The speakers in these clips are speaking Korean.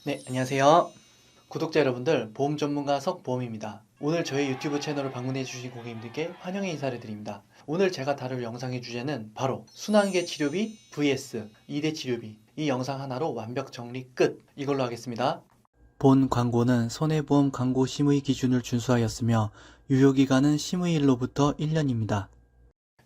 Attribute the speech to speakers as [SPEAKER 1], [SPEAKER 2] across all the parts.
[SPEAKER 1] 네, 안녕하세요. 구독자 여러분들, 보험 전문가 석보험입니다. 오늘 저희 유튜브 채널을 방문해 주신 고객님들께 환영의 인사를 드립니다. 오늘 제가 다룰 영상의 주제는 바로 순환계 치료비 vs 2대 치료비, 이 영상 하나로 완벽 정리 끝, 이걸로 하겠습니다. 본 광고는 손해보험 광고 심의 기준을 준수하였으며 유효기간은 심의일로부터 1년입니다.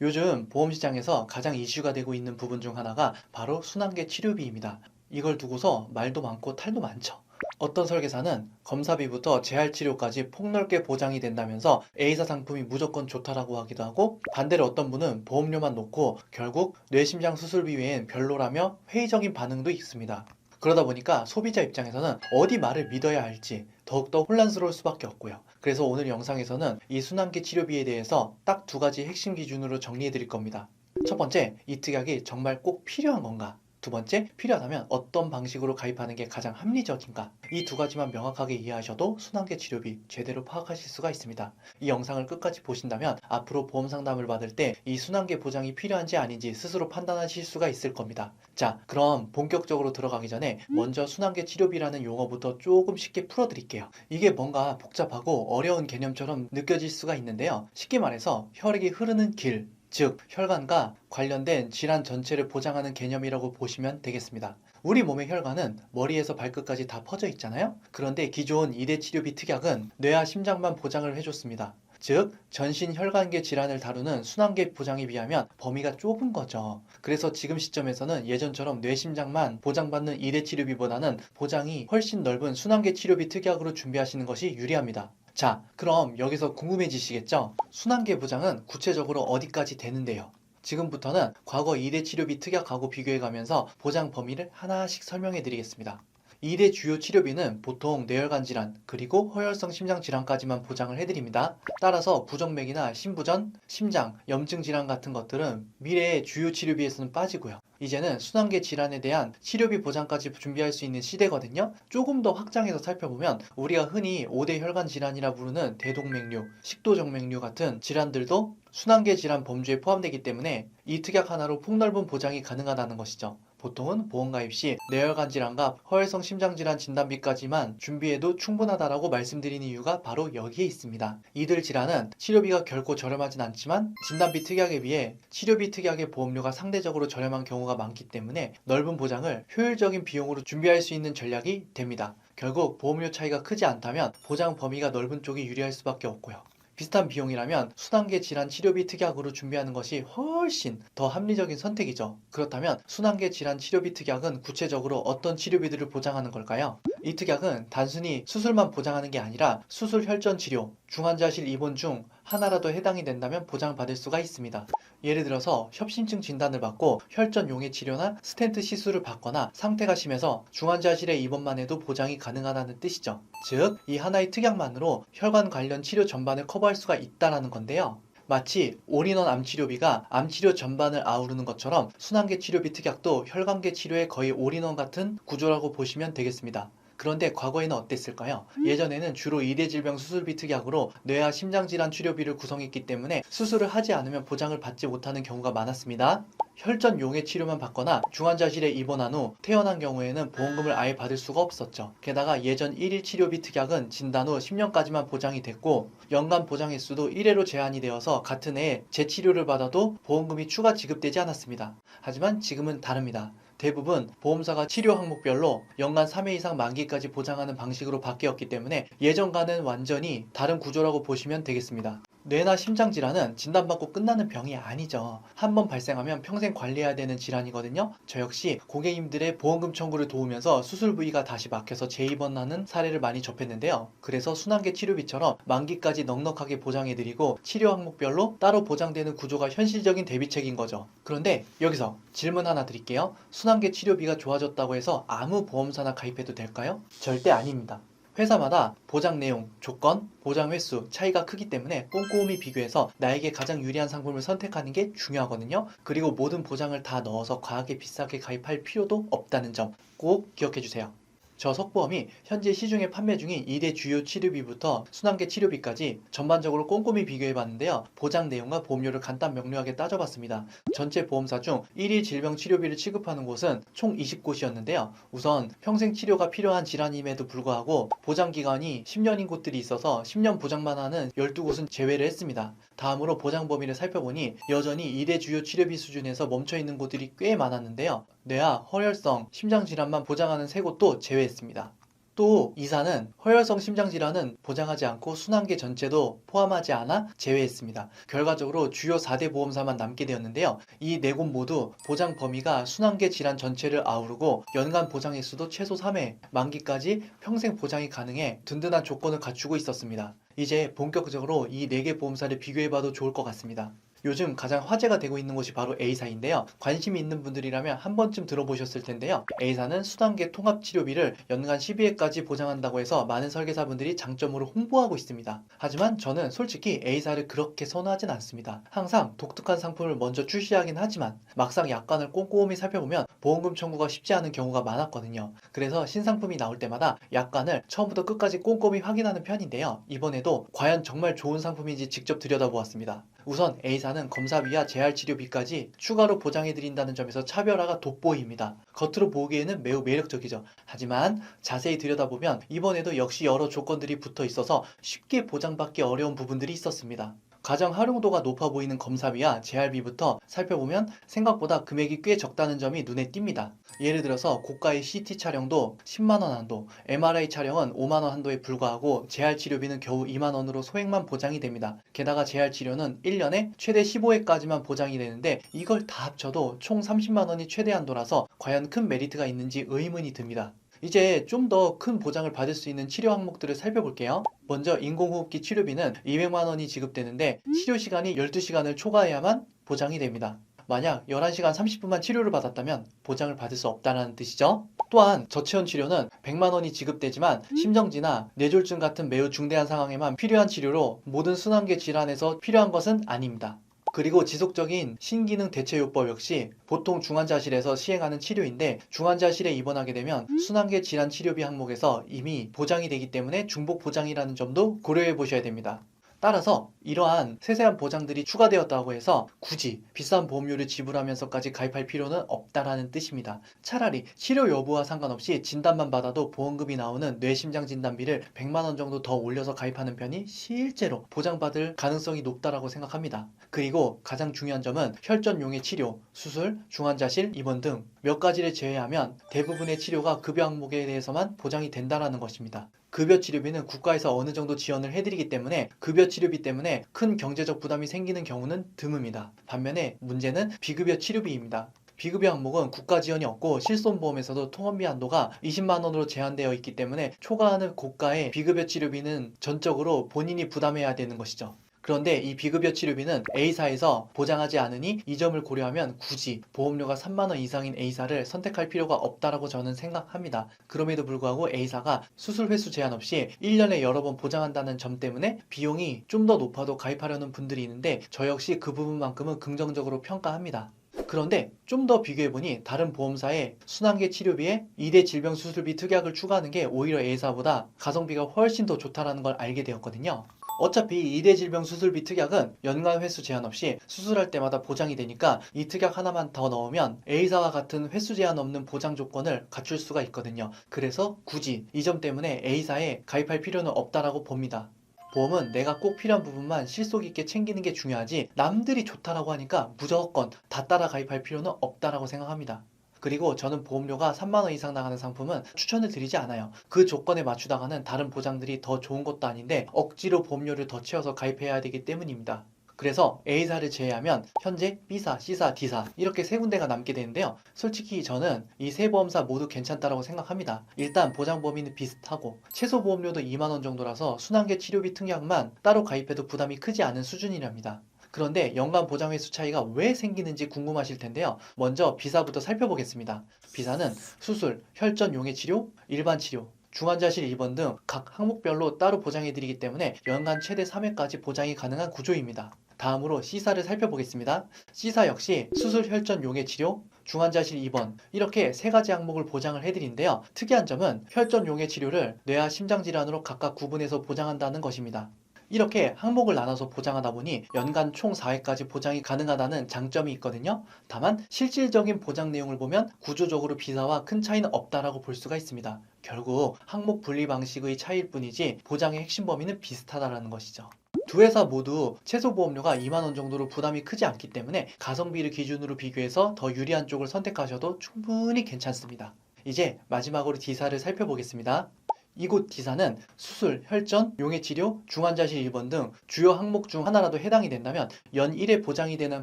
[SPEAKER 1] 요즘 보험시장에서 가장 이슈가 되고 있는 부분 중 하나가 바로 순환계 치료비입니다. 이걸 두고서 말도 많고 탈도 많죠. 어떤 설계사는 검사비부터 재활치료까지 폭넓게 보장이 된다면서 A사 상품이 무조건 좋다라고 하기도 하고, 반대로 어떤 분은 보험료만 놓고 결국 뇌심장 수술비 외엔 별로라며 회의적인 반응도 있습니다. 그러다 보니까 소비자 입장에서는 어디 말을 믿어야 할지 더욱더 혼란스러울 수밖에 없고요. 그래서 오늘 영상에서는 이 순환기 치료비에 대해서 딱 두 가지 핵심 기준으로 정리해 드릴 겁니다. 첫 번째, 이 특약이 정말 꼭 필요한 건가? 두 번째, 필요하다면 어떤 방식으로 가입하는 게 가장 합리적인가? 이 두 가지만 명확하게 이해하셔도 순환계 치료비 제대로 파악하실 수가 있습니다. 이 영상을 끝까지 보신다면 앞으로 보험 상담을 받을 때 이 순환계 보장이 필요한지 아닌지 스스로 판단하실 수가 있을 겁니다. 자, 그럼 본격적으로 들어가기 전에 먼저 순환계 치료비라는 용어부터 조금 쉽게 풀어드릴게요. 이게 뭔가 복잡하고 어려운 개념처럼 느껴질 수가 있는데요. 쉽게 말해서 혈액이 흐르는 길, 즉 혈관과 관련된 질환 전체를 보장하는 개념이라고 보시면 되겠습니다. 우리 몸의 혈관은 머리에서 발끝까지 다 퍼져 있잖아요. 그런데 기존 2대 치료비 특약은 뇌와 심장만 보장을 해줬습니다. 즉 전신 혈관계 질환을 다루는 순환계 보장에 비하면 범위가 좁은 거죠. 그래서 지금 시점에서는 예전처럼 뇌심장만 보장받는 2대 치료비보다는 보장이 훨씬 넓은 순환계 치료비 특약으로 준비하시는 것이 유리합니다. 자, 그럼 여기서 궁금해지시겠죠? 순환계 보장은 구체적으로 어디까지 되는데요? 지금부터는 과거 2대 치료비 특약하고 비교해가면서 보장 범위를 하나씩 설명해 드리겠습니다. 2대 주요 치료비는 보통 뇌혈관 질환, 그리고 허혈성 심장 질환까지만 보장을 해드립니다. 따라서 부정맥이나 심부전, 심장, 염증 질환 같은 것들은 미래의 주요 치료비에서는 빠지고요. 이제는 순환계 질환에 대한 치료비 보장까지 준비할 수 있는 시대거든요. 조금 더 확장해서 살펴보면 우리가 흔히 5대 혈관 질환이라 부르는 대동맥류, 식도정맥류 같은 질환들도 순환계 질환 범주에 포함되기 때문에 이 특약 하나로 폭넓은 보장이 가능하다는 것이죠. 보통은 보험 가입 시 뇌혈관 질환과 허혈성 심장 질환 진단비까지만 준비해도 충분하다라고 말씀드리는 이유가 바로 여기에 있습니다. 이들 질환은 치료비가 결코 저렴하진 않지만 진단비 특약에 비해 치료비 특약의 보험료가 상대적으로 저렴한 경우가 많기 때문에 넓은 보장을 효율적인 비용으로 준비할 수 있는 전략이 됩니다. 결국 보험료 차이가 크지 않다면 보장 범위가 넓은 쪽이 유리할 수밖에 없고요. 비슷한 비용이라면 순환계 질환 치료비 특약으로 준비하는 것이 훨씬 더 합리적인 선택이죠. 그렇다면 순환계 질환 치료비 특약은 구체적으로 어떤 치료비들을 보장하는 걸까요? 이 특약은 단순히 수술만 보장하는 게 아니라 수술 혈전 치료, 중환자실 입원 중 하나라도 해당이 된다면 보장받을 수가 있습니다. 예를 들어서 협심증 진단을 받고 혈전 용해 치료나 스텐트 시술을 받거나 상태가 심해서 중환자실에 입원만 해도 보장이 가능하다는 뜻이죠. 즉, 이 하나의 특약만으로 혈관 관련 치료 전반을 커버할 수가 있다는 건데요. 마치 올인원 암치료비가 암치료 전반을 아우르는 것처럼 순환계 치료비 특약도 혈관계 치료의 거의 올인원 같은 구조라고 보시면 되겠습니다. 그런데 과거에는 어땠을까요? 예전에는 주로 2대 질병 수술비 특약으로 뇌와 심장질환 치료비를 구성했기 때문에 수술을 하지 않으면 보장을 받지 못하는 경우가 많았습니다. 혈전 용해 치료만 받거나 중환자실에 입원한 후 퇴원한 경우에는 보험금을 아예 받을 수가 없었죠. 게다가 예전 1일 치료비 특약은 진단 후 10년까지만 보장이 됐고 연간 보장 횟수도 1회로 제한이 되어서 같은 해에 재치료를 받아도 보험금이 추가 지급되지 않았습니다. 하지만 지금은 다릅니다. 대부분 보험사가 치료 항목별로 연간 3회 이상 만기까지 보장하는 방식으로 바뀌었기 때문에 예전과는 완전히 다른 구조라고 보시면 되겠습니다. 뇌나 심장 질환은 진단받고 끝나는 병이 아니죠. 한번 발생하면 평생 관리해야 되는 질환이거든요. 저 역시 고객님들의 보험금 청구를 도우면서 수술 부위가 다시 막혀서 재입원하는 사례를 많이 접했는데요. 그래서 순환계 치료비처럼 만기까지 넉넉하게 보장해드리고 치료 항목별로 따로 보장되는 구조가 현실적인 대비책인 거죠. 그런데 여기서 질문 하나 드릴게요. 순환계 치료비가 좋아졌다고 해서 아무 보험사나 가입해도 될까요? 절대 아닙니다. 회사마다 보장 내용, 조건, 보장 횟수 차이가 크기 때문에 꼼꼼히 비교해서 나에게 가장 유리한 상품을 선택하는 게 중요하거든요. 그리고 모든 보장을 다 넣어서 과하게 비싸게 가입할 필요도 없다는 점 꼭 기억해 주세요. 저 석보험이 현재 시중에 판매 중인 2대 주요 치료비부터 순환계 치료비까지 전반적으로 꼼꼼히 비교해 봤는데요. 보장 내용과 보험료를 간단 명료하게 따져봤습니다. 전체 보험사 중 1위 질병 치료비를 취급하는 곳은 총 20곳이었는데요. 우선 평생 치료가 필요한 질환임에도 불구하고 보장 기간이 10년인 곳들이 있어서 10년 보장만 하는 12곳은 제외를 했습니다. 다음으로 보장 범위를 살펴보니 여전히 2대 주요 치료비 수준에서 멈춰 있는 곳들이 꽤 많았는데요. 뇌와 허혈성, 심장질환만 보장하는 3곳도 제외했습니다. 또 이사는 허혈성 심장질환은 보장하지 않고 순환계 전체도 포함하지 않아 제외했습니다. 결과적으로 주요 4대 보험사만 남게 되었는데요. 이 4곳 모두 보장 범위가 순환계 질환 전체를 아우르고 연간 보장 횟수도 최소 3회, 만기까지 평생 보장이 가능해 든든한 조건을 갖추고 있었습니다. 이제 본격적으로 이 4개 보험사를 비교해봐도 좋을 것 같습니다. 요즘 가장 화제가 되고 있는 곳이 바로 A사인데요. 관심이 있는 분들이라면 한 번쯤 들어보셨을 텐데요. A사는 순환계 통합치료비를 연간 12회까지 보장한다고 해서 많은 설계사분들이 장점으로 홍보하고 있습니다. 하지만 저는 솔직히 A사를 그렇게 선호하진 않습니다. 항상 독특한 상품을 먼저 출시하긴 하지만 막상 약관을 꼼꼼히 살펴보면 보험금 청구가 쉽지 않은 경우가 많았거든요. 그래서 신상품이 나올 때마다 약관을 처음부터 끝까지 꼼꼼히 확인하는 편인데요. 이번에도 과연 정말 좋은 상품인지 직접 들여다보았습니다. 우선 A사는 검사비와 재활치료비까지 추가로 보장해드린다는 점에서 차별화가 돋보입니다. 겉으로 보기에는 매우 매력적이죠. 하지만 자세히 들여다보면 이번에도 역시 여러 조건들이 붙어 있어서 쉽게 보장받기 어려운 부분들이 있었습니다. 가장 활용도가 높아 보이는 검사비와 재활비부터 살펴보면 생각보다 금액이 꽤 적다는 점이 눈에 띕니다. 예를 들어서 고가의 CT 촬영도 10만원 한도, MRI 촬영은 5만원 한도에 불과하고 재활치료비는 겨우 2만원으로 소액만 보장이 됩니다. 게다가 재활치료는 1년에 최대 15회까지만 보장이 되는데 이걸 다 합쳐도 총 30만원이 최대 한도라서 과연 큰 메리트가 있는지 의문이 듭니다. 이제 좀 더 큰 보장을 받을 수 있는 치료 항목들을 살펴볼게요. 먼저 인공호흡기 치료비는 200만 원이 지급되는데 치료 시간이 12시간을 초과해야만 보장이 됩니다. 만약 11시간 30분만 치료를 받았다면 보장을 받을 수 없다는 뜻이죠. 또한 저체온 치료는 100만 원이 지급되지만 심정지나 뇌졸중 같은 매우 중대한 상황에만 필요한 치료로 모든 순환계 질환에서 필요한 것은 아닙니다. 그리고 지속적인 신기능 대체요법 역시 보통 중환자실에서 시행하는 치료인데 중환자실에 입원하게 되면 순환계 질환 치료비 항목에서 이미 보장이 되기 때문에 중복 보장이라는 점도 고려해 보셔야 됩니다. 따라서 이러한 세세한 보장들이 추가되었다고 해서 굳이 비싼 보험료를 지불하면서까지 가입할 필요는 없다라는 뜻입니다. 차라리 치료 여부와 상관없이 진단만 받아도 보험금이 나오는 뇌심장 진단비를 100만 원 정도 더 올려서 가입하는 편이 실제로 보장받을 가능성이 높다라고 생각합니다. 그리고 가장 중요한 점은 혈전용의 치료, 수술, 중환자실 입원 등 몇 가지를 제외하면 대부분의 치료가 급여 항목에 대해서만 보장이 된다는 것입니다. 급여 치료비는 국가에서 어느 정도 지원을 해드리기 때문에 급여 치료비 때문에 큰 경제적 부담이 생기는 경우는 드뭅니다. 반면에 문제는 비급여 치료비입니다. 비급여 항목은 국가 지원이 없고 실손보험에서도 통원비 한도가 20만 원으로 제한되어 있기 때문에 초과하는 고가의 비급여 치료비는 전적으로 본인이 부담해야 되는 것이죠. 그런데 이 비급여 치료비는 A사에서 보장하지 않으니 이 점을 고려하면 굳이 보험료가 3만 원 이상인 A사를 선택할 필요가 없다라고 저는 생각합니다. 그럼에도 불구하고 A사가 수술 횟수 제한 없이 1년에 여러 번 보장한다는 점 때문에 비용이 좀 더 높아도 가입하려는 분들이 있는데 저 역시 그 부분만큼은 긍정적으로 평가합니다. 그런데 좀 더 비교해보니 다른 보험사의 순환계 치료비에 2대 질병 수술비 특약을 추가하는 게 오히려 A사보다 가성비가 훨씬 더 좋다는 걸 알게 되었거든요. 어차피 2대 질병 수술비 특약은 연간 횟수 제한 없이 수술할 때마다 보장이 되니까 이 특약 하나만 더 넣으면 A사와 같은 횟수 제한 없는 보장 조건을 갖출 수가 있거든요. 그래서 굳이 이 점 때문에 A사에 가입할 필요는 없다라고 봅니다. 보험은 내가 꼭 필요한 부분만 실속 있게 챙기는 게 중요하지 남들이 좋다라고 하니까 무조건 다 따라 가입할 필요는 없다라고 생각합니다. 그리고 저는 보험료가 3만 원 이상 나가는 상품은 추천을 드리지 않아요. 그 조건에 맞추다가는 다른 보장들이 더 좋은 것도 아닌데 억지로 보험료를 더 채워서 가입해야 되기 때문입니다. 그래서 A사를 제외하면 현재 B사, C사, D사 이렇게 세 군데가 남게 되는데요. 솔직히 저는 이 세 보험사 모두 괜찮다라고 생각합니다. 일단 보장 범위는 비슷하고 최소 보험료도 2만 원 정도라서 순환계 치료비 특약만 따로 가입해도 부담이 크지 않은 수준이랍니다. 그런데 연간 보장 횟수 차이가 왜 생기는지 궁금하실 텐데요. 먼저 B사부터 살펴보겠습니다. B사는 수술, 혈전 용해 치료, 일반 치료, 중환자실 입원 등 각 항목별로 따로 보장해드리기 때문에 연간 최대 3회까지 보장이 가능한 구조입니다. 다음으로 C사를 살펴보겠습니다. C사 역시 수술, 혈전 용해 치료, 중환자실 입원 이렇게 세 가지 항목을 보장을 해드리는데요. 특이한 점은 혈전 용해 치료를 뇌와 심장 질환으로 각각 구분해서 보장한다는 것입니다. 이렇게 항목을 나눠서 보장하다 보니 연간 총 4회까지 보장이 가능하다는 장점이 있거든요. 다만 실질적인 보장 내용을 보면 구조적으로 비사와 큰 차이는 없다라고 볼 수가 있습니다. 결국 항목 분리 방식의 차이일 뿐이지 보장의 핵심 범위는 비슷하다라는 것이죠. 두 회사 모두 최소 보험료가 2만 원 정도로 부담이 크지 않기 때문에 가성비를 기준으로 비교해서 더 유리한 쪽을 선택하셔도 충분히 괜찮습니다. 이제 마지막으로 D사를 살펴보겠습니다. 이곳 D사는 수술, 혈전, 용해치료, 중환자실 입원 등 주요 항목 중 하나라도 해당이 된다면 연 1회 보장이 되는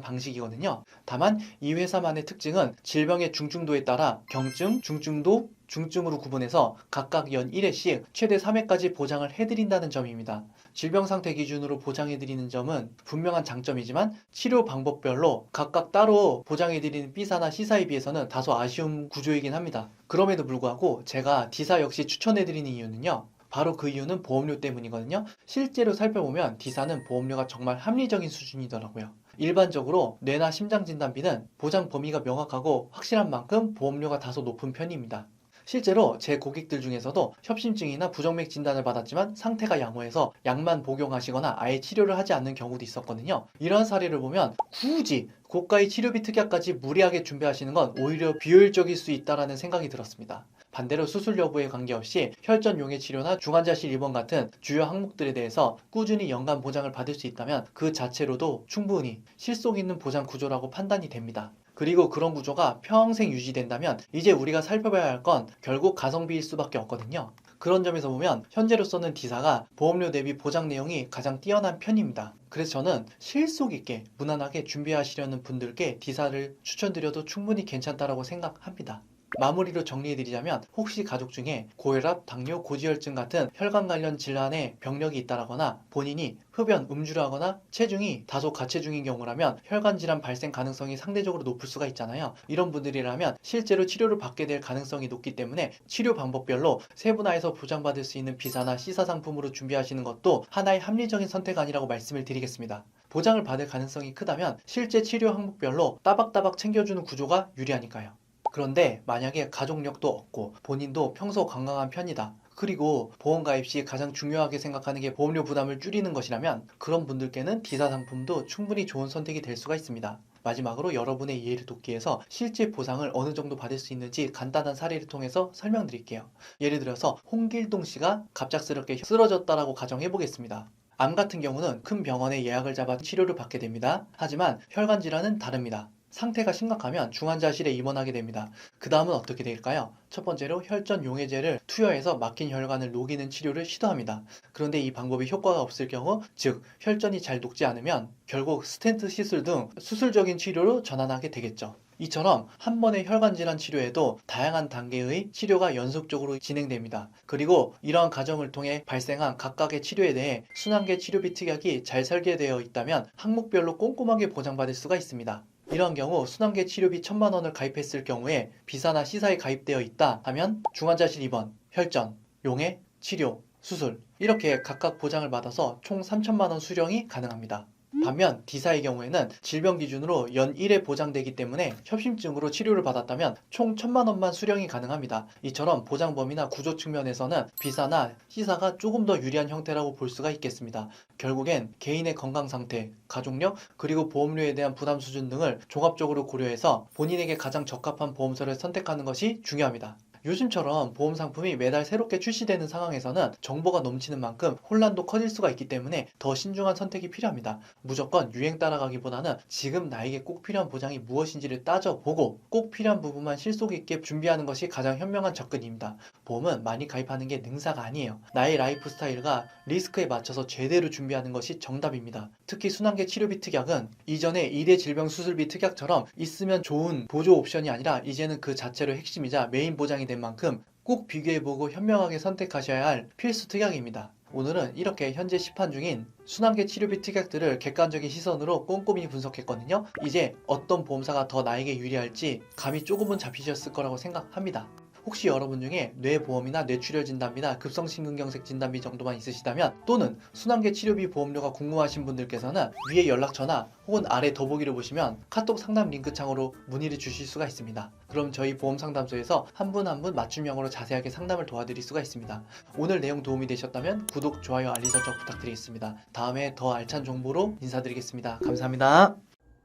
[SPEAKER 1] 방식이거든요. 다만 이 회사만의 특징은 질병의 중증도에 따라 경증, 중증도, 중증으로 구분해서 각각 연 1회씩 최대 3회까지 보장을 해드린다는 점입니다. 질병 상태 기준으로 보장해드리는 점은 분명한 장점이지만 치료 방법별로 각각 따로 보장해드리는 B사나 C사에 비해서는 다소 아쉬운 구조이긴 합니다. 그럼에도 불구하고 제가 D사 역시 추천해드리는 이유는요. 바로 그 이유는 보험료 때문이거든요. 실제로 살펴보면 D사는 보험료가 정말 합리적인 수준이더라고요. 일반적으로 뇌나 심장 진단비는 보장 범위가 명확하고 확실한 만큼 보험료가 다소 높은 편입니다. 실제로 제 고객들 중에서도 협심증이나 부정맥 진단을 받았지만 상태가 양호해서 약만 복용하시거나 아예 치료를 하지 않는 경우도 있었거든요. 이러한 사례를 보면 굳이 고가의 치료비 특약까지 무리하게 준비하시는 건 오히려 비효율적일 수 있다는 생각이 들었습니다. 반대로 수술 여부에 관계없이 혈전 용해 치료나 중환자실 입원 같은 주요 항목들에 대해서 꾸준히 연간 보장을 받을 수 있다면 그 자체로도 충분히 실속 있는 보장 구조라고 판단이 됩니다. 그리고 그런 구조가 평생 유지된다면 이제 우리가 살펴봐야 할 건 결국 가성비일 수밖에 없거든요. 그런 점에서 보면 현재로서는 D사가 보험료 대비 보장 내용이 가장 뛰어난 편입니다. 그래서 저는 실속 있게 무난하게 준비하시려는 분들께 D사를 추천드려도 충분히 괜찮다라고 생각합니다. 마무리로 정리해드리자면 혹시 가족 중에 고혈압, 당뇨, 고지혈증 같은 혈관 관련 질환에 병력이 있다거나 본인이 흡연, 음주를 하거나 체중이 다소 가체중인 경우라면 혈관 질환 발생 가능성이 상대적으로 높을 수가 있잖아요. 이런 분들이라면 실제로 치료를 받게 될 가능성이 높기 때문에 치료 방법별로 세분화해서 보장받을 수 있는 B사나 C사 상품으로 준비하시는 것도 하나의 합리적인 선택 아니라고 말씀을 드리겠습니다. 보장을 받을 가능성이 크다면 실제 치료 항목별로 따박따박 챙겨주는 구조가 유리하니까요. 그런데 만약에 가족력도 없고 본인도 평소 건강한 편이다. 그리고 보험 가입 시 가장 중요하게 생각하는 게 보험료 부담을 줄이는 것이라면 그런 분들께는 D사 상품도 충분히 좋은 선택이 될 수가 있습니다. 마지막으로 여러분의 이해를 돕기 위해서 실제 보상을 어느 정도 받을 수 있는지 간단한 사례를 통해서 설명드릴게요. 예를 들어서 홍길동 씨가 갑작스럽게 쓰러졌다라고 가정해 보겠습니다. 암 같은 경우는 큰 병원에 예약을 잡아 치료를 받게 됩니다. 하지만 혈관 질환은 다릅니다. 상태가 심각하면 중환자실에 입원하게 됩니다. 그 다음은 어떻게 될까요? 첫 번째로 혈전 용해제를 투여해서 막힌 혈관을 녹이는 치료를 시도합니다. 그런데 이 방법이 효과가 없을 경우, 즉 혈전이 잘 녹지 않으면 결국 스텐트 시술 등 수술적인 치료로 전환하게 되겠죠. 이처럼 한 번의 혈관 질환 치료에도 다양한 단계의 치료가 연속적으로 진행됩니다. 그리고 이러한 과정을 통해 발생한 각각의 치료에 대해 순환계 치료비 특약이 잘 설계되어 있다면 항목별로 꼼꼼하게 보장받을 수가 있습니다. 이런 경우 순환계 치료비 1,000만 원을 가입했을 경우에 B사나 C사에 가입되어 있다 하면 중환자실 입원, 혈전, 용해, 치료, 수술 이렇게 각각 보장을 받아서 총 3,000만 원 수령이 가능합니다. 반면 D사의 경우에는 질병 기준으로 연 1회 보장되기 때문에 협심증으로 치료를 받았다면 총 1,000만 원만 수령이 가능합니다. 이처럼 보장 범위나 구조 측면에서는 B사나 C사가 조금 더 유리한 형태라고 볼 수가 있겠습니다. 결국엔 개인의 건강 상태, 가족력, 그리고 보험료에 대한 부담 수준 등을 종합적으로 고려해서 본인에게 가장 적합한 보험사를 선택하는 것이 중요합니다. 요즘처럼 보험 상품이 매달 새롭게 출시되는 상황에서는 정보가 넘치는 만큼 혼란도 커질 수가 있기 때문에 더 신중한 선택이 필요합니다. 무조건 유행 따라가기보다는 지금 나에게 꼭 필요한 보장이 무엇인지를 따져보고 꼭 필요한 부분만 실속 있게 준비하는 것이 가장 현명한 접근입니다. 보험은 많이 가입하는 게 능사가 아니에요. 나의 라이프 스타일과 리스크에 맞춰서 제대로 준비하는 것이 정답입니다. 특히 순환계 치료비 특약은 이전에 2대 질병 수술비 특약처럼 있으면 좋은 보조 옵션이 아니라 이제는 그 자체로 핵심이자 메인 보장이 된 만큼 꼭 비교해보고 현명하게 선택하셔야 할 필수 특약입니다. 오늘은 이렇게 현재 시판 중인 순환계 치료비 특약들을 객관적인 시선으로 꼼꼼히 분석했거든요. 이제 어떤 보험사가 더 나에게 유리할지 감이 조금은 잡히셨을 거라고 생각합니다. 혹시 여러분 중에 뇌보험이나 뇌출혈 진단비나 급성심근경색 진단비 정도만 있으시다면, 또는 순환계 치료비 보험료가 궁금하신 분들께서는 위에 연락처나 혹은 아래 더보기를 보시면 카톡 상담 링크 창으로 문의를 주실 수가 있습니다. 그럼 저희 보험상담소에서 한 분 한 분 맞춤형으로 자세하게 상담을 도와드릴 수가 있습니다. 오늘 내용 도움이 되셨다면 구독, 좋아요, 알림 설정 부탁드리겠습니다. 다음에 더 알찬 정보로 인사드리겠습니다. 감사합니다.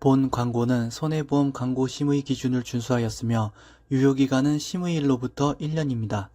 [SPEAKER 1] 본 광고는 손해보험 광고 심의 기준을 준수하였으며 유효기간은 심의일로부터 1년입니다.